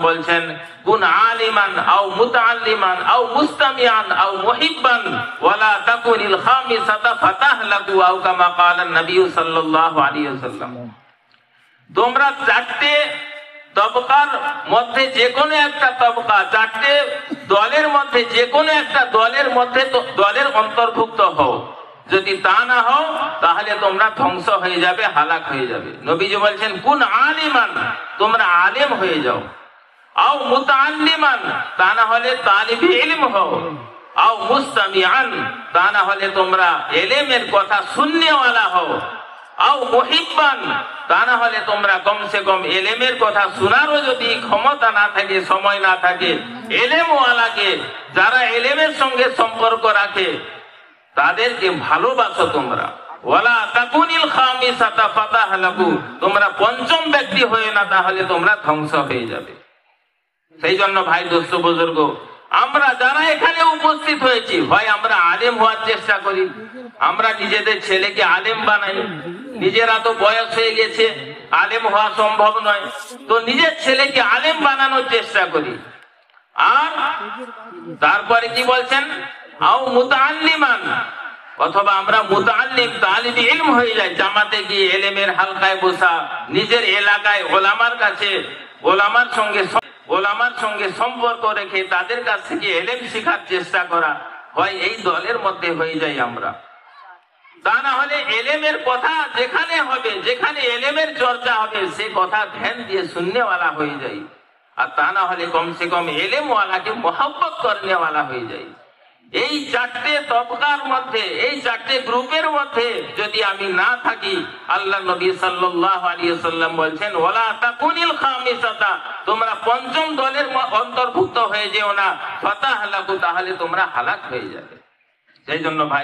বলছেন কুন আলিমান আও মুতাআল্লিমান আও মুস্তামিআন আও মুহিব্বান ওয়ালা তাকুনিল খামিসাতা ফাতাহলাকু আও কামা ক্বালা নবী সাল্লাল্লাহু আলাইহি ওয়াসাল্লাম। তোমরা চারটে তবকার মধ্যে যে কোনো একটা তবকা, চারটে দলের মধ্যে যে কোনো একটা দলের মধ্যে দলের অন্তর্ভুক্ত হও। যদি তা না হও তাহলে তোমরা ধ্বংস হয়ে যাবে, হালাক হয়ে যাবে। নবীজি বলছেন কুন আলিমান, তোমরা আলেম হয়ে যাও। আও মুতাআল্লিমান, তা না হলে তালিবে ইলম হও। আও মুস্তামিআন, তা না হলে তোমরা ইলমের কথা শুননেওয়ালা হও। আও মুহিব্বান, তা না হলে তোমরা কমসে কম ইলমের কথা শোনারও যদি ক্ষমতা না থাকে, সময় না থাকে, ইলমওয়ালাকে, যারা ইলমের সঙ্গে সম্পর্ক রাখে তাদেরকে ভালোবাসো তোমরা। ওয়ালা তাকুনিল খামিসাতা ফাতাহলাকু, তোমরা পঞ্চম ব্যক্তি হয়ে না, তাহলে তোমরা ধ্বংস হয়ে যাবে। সেই জন্য ভাই দোস্ত বুজুর্গ, আমরা যারা এখানে উপস্থিত হয়েছি, হয় আমরা আলেম হওয়ার চেষ্টা করি, আমরা নিজেদের ছেলেকে আলেম বানাই। নিজেরা তো বয়স হয়ে গেছে, আলেম হওয়া সম্ভব নয়, তো নিজের ছেলেকে আলেম বানানোর চেষ্টা করি। আর তারপরে কি বলছেন, আও মুতাআল্লিমান, অথবা আমরা মুতাআল্লিম তালিবে ইলম হয়ে যাই, জামাতে গিয়ে ইলমের হালকায় বসা, নিজের এলাকায় ওলামার সঙ্গে সম্পর্ক রেখে তাদের কাছ থেকে ইলম শেখার চেষ্টা করা, হয় এই দলের মধ্যে হয়ে যাই আমরা। তা না হলে ইলমের কথা যেখানে হবে, যেখানে ইলমের চর্চা হবে, সে কথা ধ্যান দিয়ে শুননেওয়ালা হয়ে যাই। আর তা না হলে কমসে কম ইলমওয়ালাকে মহব্বত করনেওয়ালা হয়ে যায়। এই চারটে তবকার মধ্যে, এই চারটে গ্রুপের মধ্যে যদি আমি না থাকি, আল্লাহ নবী সাল্লাল্লাহু আলাইহি ওয়াসাল্লাম বলছেন ওয়ালা তাকুনিল খামিসাতা, তোমরা পঞ্চম দলের অন্তর্ভুক্ত হয়ে যেও না, ফাতাহলাকু, তাহলে তোমরা হালাক হয়ে যাবে। সেই জন্য ভাই